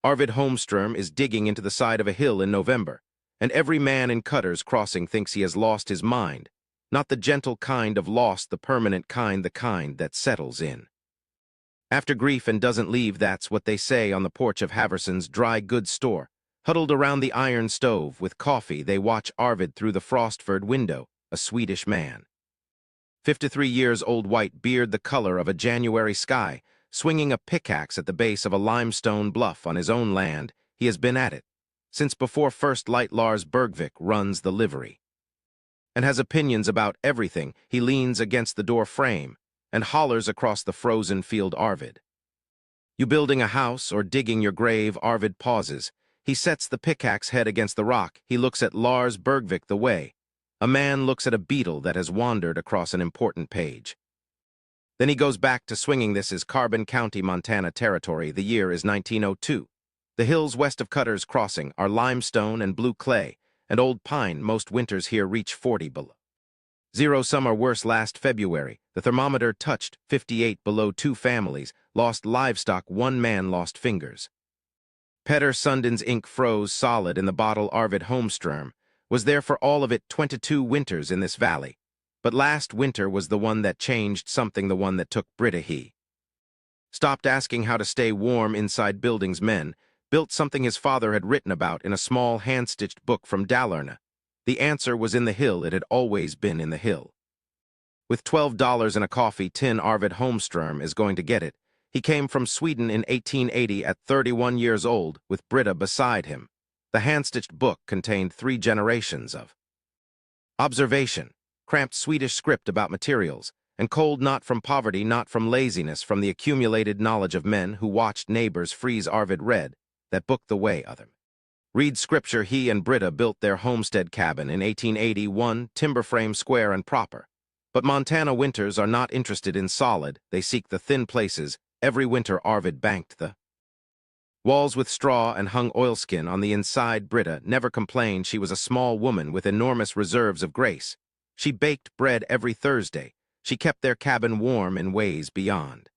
Arvid Holmström is digging into the side of a hill in November, and every man in Cutter's Crossing thinks he has lost his mind, not the gentle kind of lost, the permanent kind, the kind that settles in. After grief and doesn't leave, that's what they say on the porch of Haverson's dry goods store. Huddled around the iron stove with coffee, they watch Arvid through the Frostford window, a Swedish man. 53 years old, white beard the color of a January sky, swinging a pickaxe at the base of a limestone bluff on his own land. He has been at it since before First Light. Lars Bergvik runs the livery and has opinions about everything. He leans against the door frame and hollers across the frozen field, "Arvid, you building a house or digging your grave?" Arvid pauses. He sets the pickaxe head against the rock. He looks at Lars Bergvik the way a man looks at a beetle that has wandered across an important page. Then he goes back to swinging. This is Carbon County, Montana territory. The year is 1902. The hills west of Cutter's Crossing are limestone and blue clay and old pine. Most winters here reach 40 below zero. Some are worse. Last February, the thermometer touched 58 below. 2 families lost livestock. 1 man lost fingers. Petter Sundin's ink froze solid in the bottle. Arvid Holmström was there for all of it. 22 winters in this valley. But last winter was the one that changed something, the one that took Britta. He stopped asking how to stay warm inside buildings. Men built something his father had written about in a small hand-stitched book from Dalarna. The answer was in the hill. It had always been in the hill. With $12 and a coffee tin, Arvid Holmström is going to get it. He came from Sweden in 1880 at 31 years old, with Britta beside him. The hand-stitched book contained 3 generations of observation, cramped Swedish script about materials, and cold, not from poverty, not from laziness, from the accumulated knowledge of men who watched neighbors freeze. Arvid read that book the way other read scripture. He and Britta built their homestead cabin in 1881, timber frame, square and proper. But Montana winters are not interested in solid. They seek the thin places. Every winter Arvid banked the walls with straw and hung oilskin on the inside. Britta never complained. She was a small woman with enormous reserves of grace. She baked bread every Thursday. She kept their cabin warm in ways beyond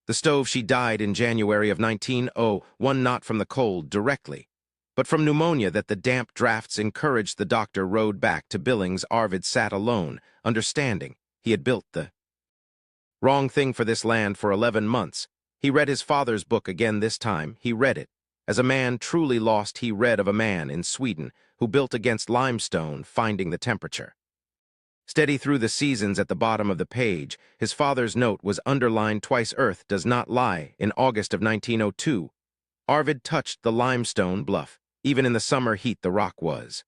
the stove. She died in January of 1901, not from the cold directly, but from pneumonia that the damp drafts encouraged. The doctor rode back to Billings. Arvid sat alone, understanding he had built the wrong thing for this land for 11 months. He read his father's book again. This time he read it as a man truly lost. He read of a man in Sweden who built against limestone, finding the temperature steady through the seasons. At the bottom of the page, his father's note was underlined twice. Earth does not lie. In August of 1902, Arvid touched the limestone bluff. Even in the summer heat, the rock was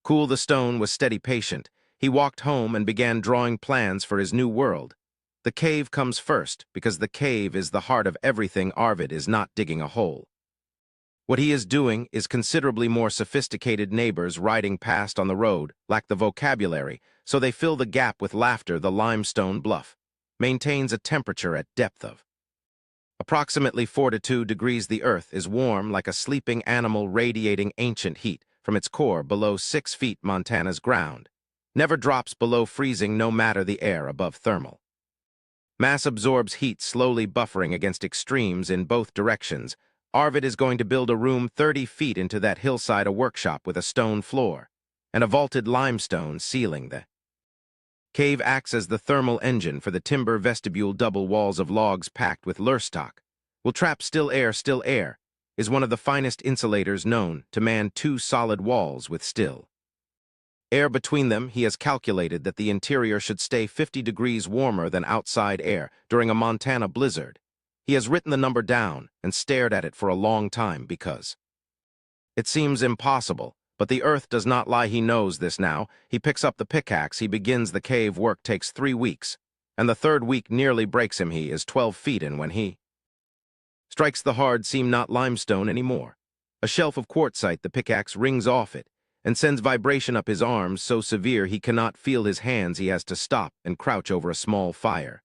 cool. The stone was steady, patient. He walked home and began drawing plans for his new world. The cave comes first, because the cave is the heart of everything. Arvid is not digging a hole. What he is doing is considerably more sophisticated. Neighbors riding past on the road lack the vocabulary, so they fill the gap with laughter. The limestone bluff maintains a temperature at depth of approximately 42 degrees. The earth is warm like a sleeping animal, radiating ancient heat from its core. Below 6 feet, Montana's ground never drops below freezing, no matter the air above. Thermal mass absorbs heat, slowly buffering against extremes in both directions. Arvid is going to build a room 30 feet into that hillside, a workshop with a stone floor and a vaulted limestone ceiling. The cave acts as the thermal engine for the timber vestibule. Double walls of logs packed with lurstock will trap still air. Still air is one of the finest insulators known to man. 2 solid walls with still air between them. He has calculated that the interior should stay 50 degrees warmer than outside air during a Montana blizzard. He has written the number down and stared at it for a long time because it seems impossible. But the earth does not lie. He knows this now. He picks up the pickaxe. He begins the cave. Work takes 3 weeks, and the 3rd week nearly breaks him. He is 12 feet in when he strikes the hard seam. Not limestone anymore. A shelf of quartzite. The pickaxe rings off it and sends vibration up his arms, so severe he cannot feel his hands. He has to stop and crouch over a small fire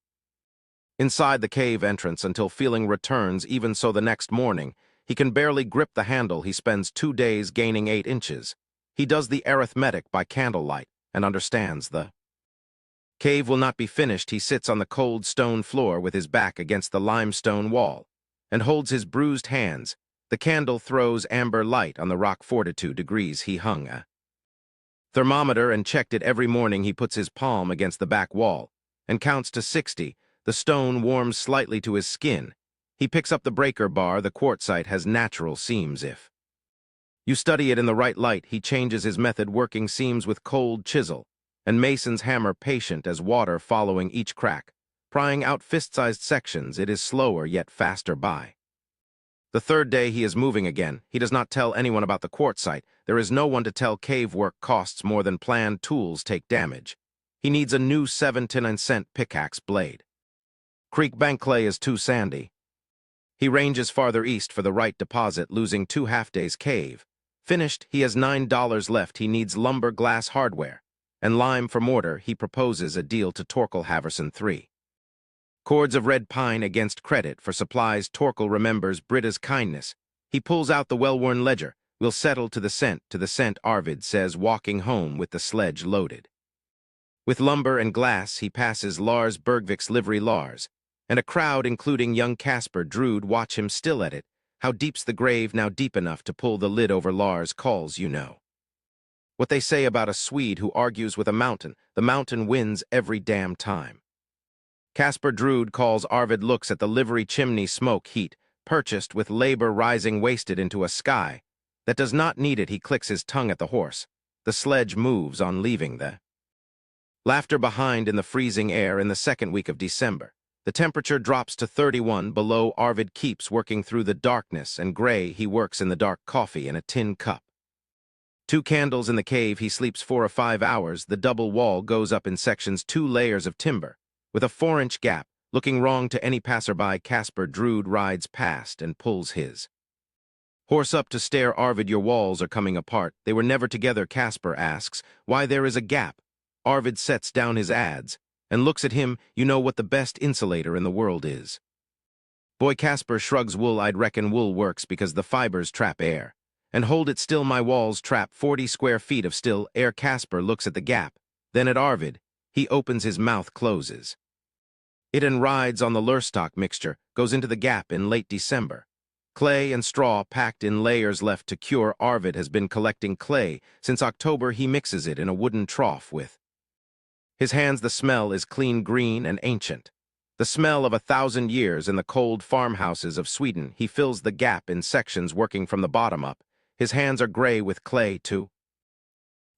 inside the cave entrance until feeling returns. Even so, the next morning, he can barely grip the handle. He spends 2 days gaining 8 inches. He does the arithmetic by candlelight and understands the cave will not be finished. He sits on the cold stone floor with his back against the limestone wall and holds his bruised hands. The candle throws amber light on the rock 42 degrees he hung a thermometer and checked it every morning. He puts his palm against the back wall and counts to 60. The stone warms slightly to his skin. He picks up the breaker bar. The quartzite has natural seams. If you study it in the right light, he changes his method, working seams with cold chisel and mason's hammer, patient as water following each crack, prying out fist-sized sections. It is slower yet faster by. The third day he is moving again. He does not tell anyone about the quartzite. There is no one to tell. Cave work costs more than planned. Tools take damage. He needs a new 7 to 9 cent pickaxe blade. Creek bank clay is too sandy. He ranges farther east for the right deposit, losing 2 half-days. Cave finished. He has $9 left. He needs lumber, glass, hardware, and lime for mortar. He proposes a deal to Torkel Haverson 3 cords of red pine against credit for supplies. Torkel remembers Britta's kindness. He pulls out the well-worn ledger. We'll settle to the cent, Arvid says, walking home with the sledge loaded with lumber and glass. He passes Lars Bergvik's livery. Lars and a crowd, including young Casper Drude, watch him still at it. How deep's the grave now? Deep enough to pull the lid over. Lars calls, you know what they say about a Swede who argues with a mountain. The mountain wins every damn time. Casper Drude calls. Arvid looks at the livery chimney. Smoke, heat, purchased with labor, rising wasted into a sky that does not need it. He clicks his tongue at the horse. The sledge moves on, leaving the laughter behind in the freezing air. In the second week of December, the temperature drops to 31 below. Arvid keeps working through the darkness and gray. He works in the dark, coffee in a tin cup. 2 candles in the cave. He sleeps 4 or 5 hours. The double wall goes up in sections, 2 layers of timber with a 4-inch gap, looking wrong to any passerby. Casper Drude rides past and pulls his horse up to stare. Arvid, your walls are coming apart. They were never together. Casper asks why there is a gap. Arvid sets down his ads and looks at him. You know what the best insulator in the world is? Boy, Casper shrugs. Wool. I'd reckon wool works because the fibers trap air and hold it still. My walls trap 40 square feet of still air. Casper looks at the gap, then at Arvid. He opens his mouth, closes it, and rides on the Lurstock mixture. Goes into the gap in late December. Clay and straw packed in layers left to cure. Arvid has been collecting clay since October. He mixes it in a wooden trough with his hands. The smell is clean, green, and ancient. The smell of 1,000 years in the cold farmhouses of Sweden. He fills the gap in sections, working from the bottom up. His hands are gray with clay to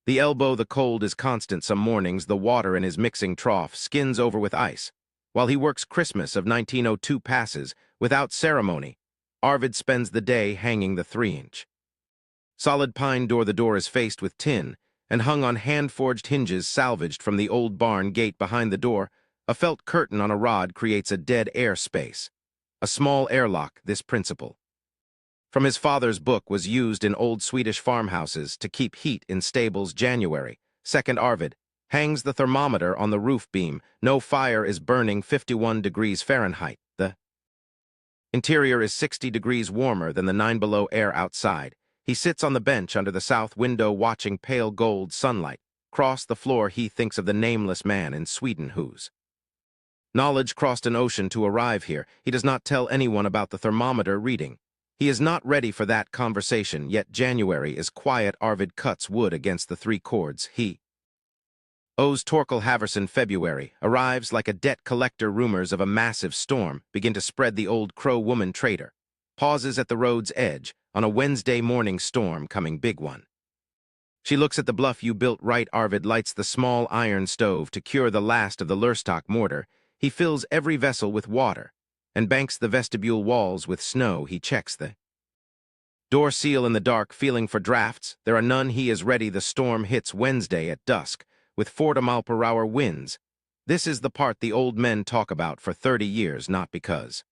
the elbow. The cold is constant. Some mornings the water in his mixing trough skins over with ice. While he works, Christmas of 1902 passes without ceremony. Arvid spends the day hanging the 3-inch solid pine door. The door is faced with tin and hung on hand-forged hinges salvaged from the old barn gate behind the door. A felt curtain on a rod creates a dead air space, a small airlock. This principle from his father's book was used in old Swedish farmhouses to keep heat in stables. January 2nd, Arvid hangs the thermometer on the roof beam. No fire is burning. 51 degrees Fahrenheit. The interior is 60 degrees warmer than the 9 below air outside. He sits on the bench under the south window, watching pale gold sunlight cross the floor. He thinks of the nameless man in Sweden whose knowledge crossed an ocean to arrive here. He does not tell anyone about the thermometer reading. He is not ready for that conversation, yet January is quiet. Arvid cuts wood against the 3 cords. He owes Torkel Haverson. February arrives like a debt collector. Rumors of a massive storm begin to spread. The old Crow woman trader pauses at the road's edge on a Wednesday morning. Storm coming, big one. She looks at the bluff. You built right. Arvid lights the small iron stove to cure the last of the Lurstock mortar. He fills every vessel with water and banks the vestibule walls with snow. He checks the door seal in the dark, feeling for drafts. There are none. He is ready. The storm hits Wednesday at dusk with 40 mile-per-hour winds. This is the part the old men talk about for 30 years, not because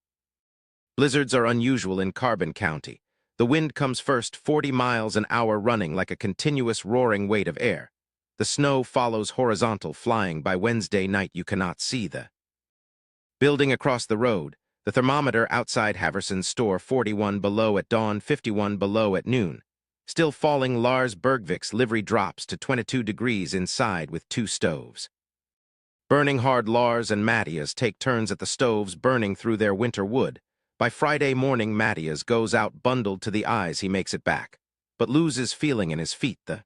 blizzards are unusual in Carbon County. The wind comes first, 40 miles an hour, running like a continuous roaring weight of air. The snow follows horizontal, flying. By Wednesday night you cannot see the building across the road. The thermometer outside Haverson's store, 41 below at dawn, 51 below at noon. Still falling. Lars Bergvik's livery drops to 22 degrees inside with 2 stoves burning hard. Lars and Matthias take turns at the stoves, burning through their winter wood. By Friday morning, Matthias goes out bundled to the eyes. He makes it back, but loses feeling in his feet. The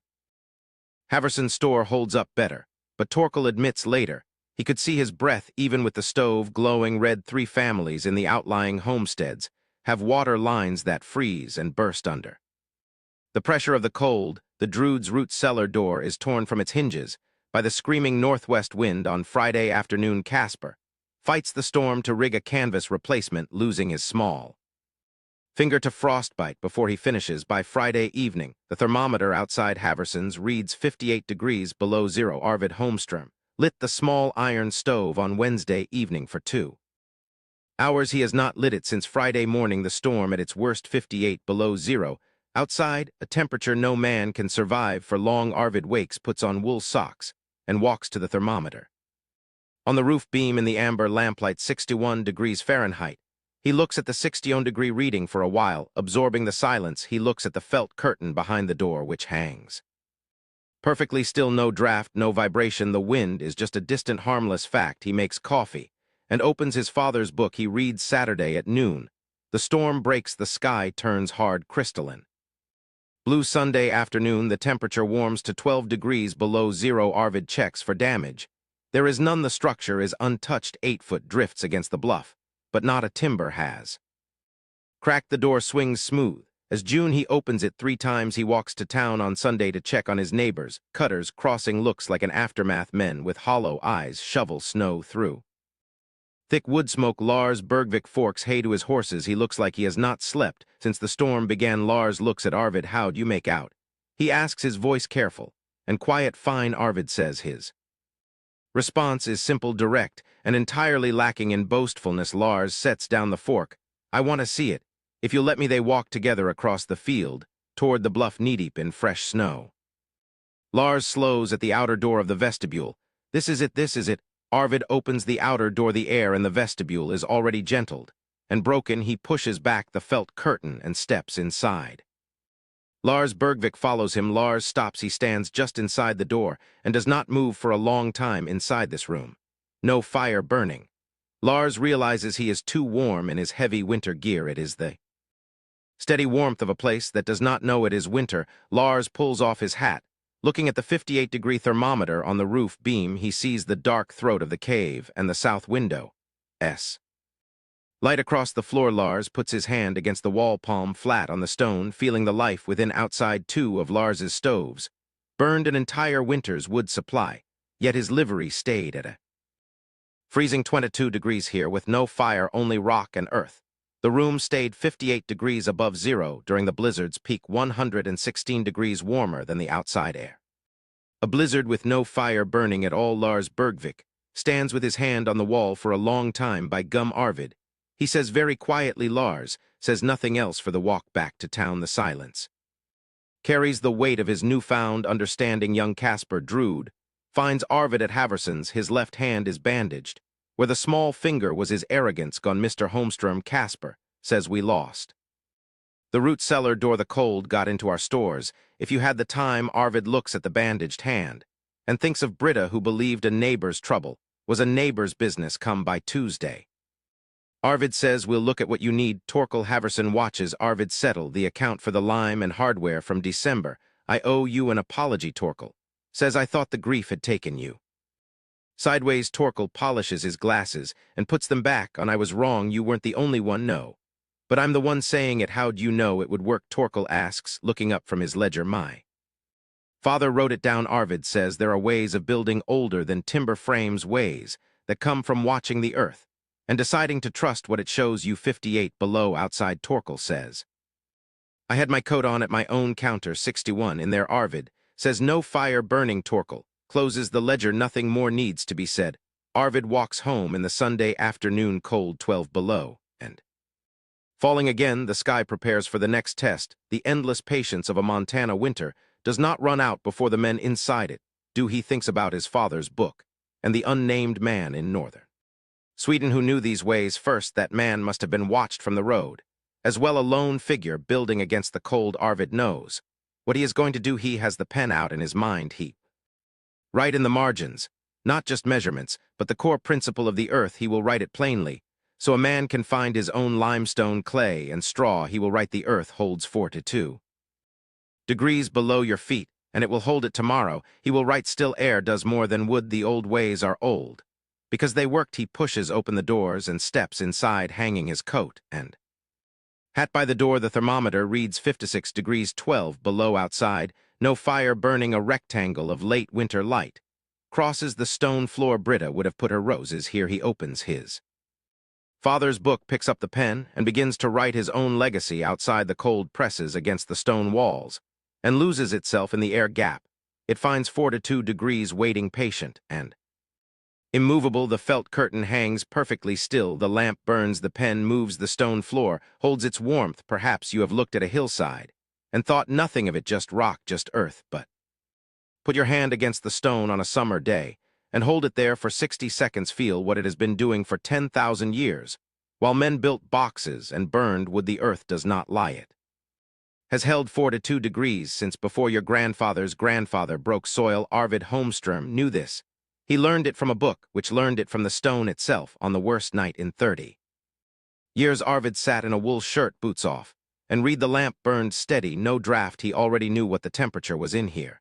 Haverson's store holds up better, but Torkel admits later he could see his breath even with the stove glowing red. 3 families in the outlying homesteads have water lines that freeze and burst under the pressure of the cold. The Druid's root cellar door is torn from its hinges by the screaming northwest wind. On Friday afternoon, Casper fights the storm to rig a canvas replacement, losing his small finger to frostbite before he finishes. By Friday evening, the thermometer outside Haverson's reads 58 degrees below zero. Arvid Holmström lit the small iron stove on Wednesday evening for 2 hours. He has not lit it since Friday morning, the storm at its worst, 58 below zero. Outside, a temperature no man can survive for long. Arvid wakes, puts on wool socks, and walks to the thermometer. On the roof beam in the amber lamplight, 61 degrees Fahrenheit. He looks at the 60-degree reading for a while, absorbing the silence. He looks at the felt curtain behind the door, which hangs perfectly still. No draft, no vibration. The wind is just a distant, harmless fact. He makes coffee and opens his father's book. He reads Saturday at noon. The storm breaks. The sky turns hard crystalline blue. Sunday afternoon, the temperature warms to 12 degrees below zero. Arvid checks for damage. There is none. The structure is untouched. 8-foot drifts against the bluff, but not a timber has cracked. The door swings smooth. As June, he opens it 3 times. He walks to town on Sunday to check on his neighbors. Cutters crossing looks like an aftermath. Men with hollow eyes shovel snow through thick wood smoke. Lars Bergvik forks hay to his horses. He looks like he has not slept since the storm began. Lars looks at Arvid. How'd you make out? He asks, his voice careful and quiet. Fine, Arvid says. His response is simple, direct, and entirely lacking in boastfulness. Lars sets down the fork. I want to see it. If you'll let me. They walk together across the field toward the bluff, knee-deep in fresh snow. Lars slows at the outer door of the vestibule. This is it, this is it. Arvid opens the outer door. The air in the vestibule is already gentled and broken. He pushes back the felt curtain and steps inside. Lars Bergvik follows him. Lars stops. He stands just inside the door and does not move for a long time. Inside this room, no fire burning. Lars realizes he is too warm in his heavy winter gear. It is the steady warmth of a place that does not know it is winter. Lars pulls off his hat. Looking at the 58-degree thermometer on the roof beam, he sees the dark throat of the cave and the south window. Light across the floor. Lars puts his hand against the wall, palm flat on the stone, feeling the life within. Outside, 2 of Lars's stoves burned an entire winter's wood supply, yet his livery stayed at a freezing 22 degrees here with no fire, only rock and earth. The room stayed 58 degrees above zero during the blizzard's peak, 116 degrees warmer than the outside air. A blizzard with no fire burning at all. Lars Bergvik stands with his hand on the wall for a long time. By gum, Arvid, he says very quietly. Lars says nothing else for the walk back to town. The silence carries the weight of his newfound understanding. Young Casper Druid finds Arvid at Haverson's. His left hand is bandaged. Where the small finger was his arrogance gone. Mr. Holmström, Casper says, we lost the root cellar door. The cold got into our stores. If you had the time. Arvid looks at the bandaged hand and thinks of Britta, who believed a neighbor's trouble was a neighbor's business. Come by Tuesday. Arvid says, we'll look at what you need. Torkel Haverson watches Arvid settle the account for the lime and hardware from December. I owe you an apology. Torkel says, I thought the grief had taken you. Sideways, Torkel polishes his glasses and puts them back on. I was wrong. You weren't the only one, no. But I'm the one saying it. How'd you know it would work? Torkel asks, looking up from his ledger. My father wrote it down. Arvid says, there are ways of building older than timber frames, ways that come from watching the earth and deciding to trust what it shows you. 58 below outside. Torkel says, I had my coat on at my own counter. 61 in there. Arvid says, no fire burning. Torkel closes the ledger. Nothing more needs to be said. Arvid walks home in the Sunday afternoon cold, 12 below, and falling again. The sky prepares for the next test. The endless patience of a Montana winter does not run out before the men inside it do. He thinks about his father's book and the unnamed man in northern Sweden who knew these ways first. That man must have been watched from the road. As well, a lone figure building against the cold. Arvid knows what he is going to do. He has the pen out in his mind. He write in the margins, not just measurements, but the core principle of the earth. He will write it plainly, So a man can find his own limestone, clay, and straw, he will write the earth holds 42 degrees below your feet, and it will hold it tomorrow. He will write still air does more than wood, the old ways are old. Because they worked, he pushes open the doors and steps inside hanging his coat and hat by the door. The thermometer reads 56 degrees 12 below outside, no fire burning, a rectangle of late winter light. Crosses the stone floor. Britta would have put her roses here. He opens his father's book, picks up the pen, and begins to write his own legacy outside the cold presses against the stone walls, and loses itself in the air gap. It finds 42 degrees waiting patient and immovable. The felt curtain hangs perfectly still. The lamp burns. The pen moves. The stone floor holds its warmth. Perhaps you have looked at a hillside and thought nothing of it, just rock, just earth, but put your hand against the stone on a summer day and hold it there for 60 seconds. Feel what it has been doing for 10,000 years. While men built boxes and burned wood, the earth does not lie. It has held 42 degrees since before your grandfather's grandfather broke soil. Arvid Holmström knew this. He learned it from a book, which learned it from the stone itself on the worst night in 30 years. Arvid sat in a wool shirt, boots off, and read. The lamp burned steady, no draft. He already knew what the temperature was in here.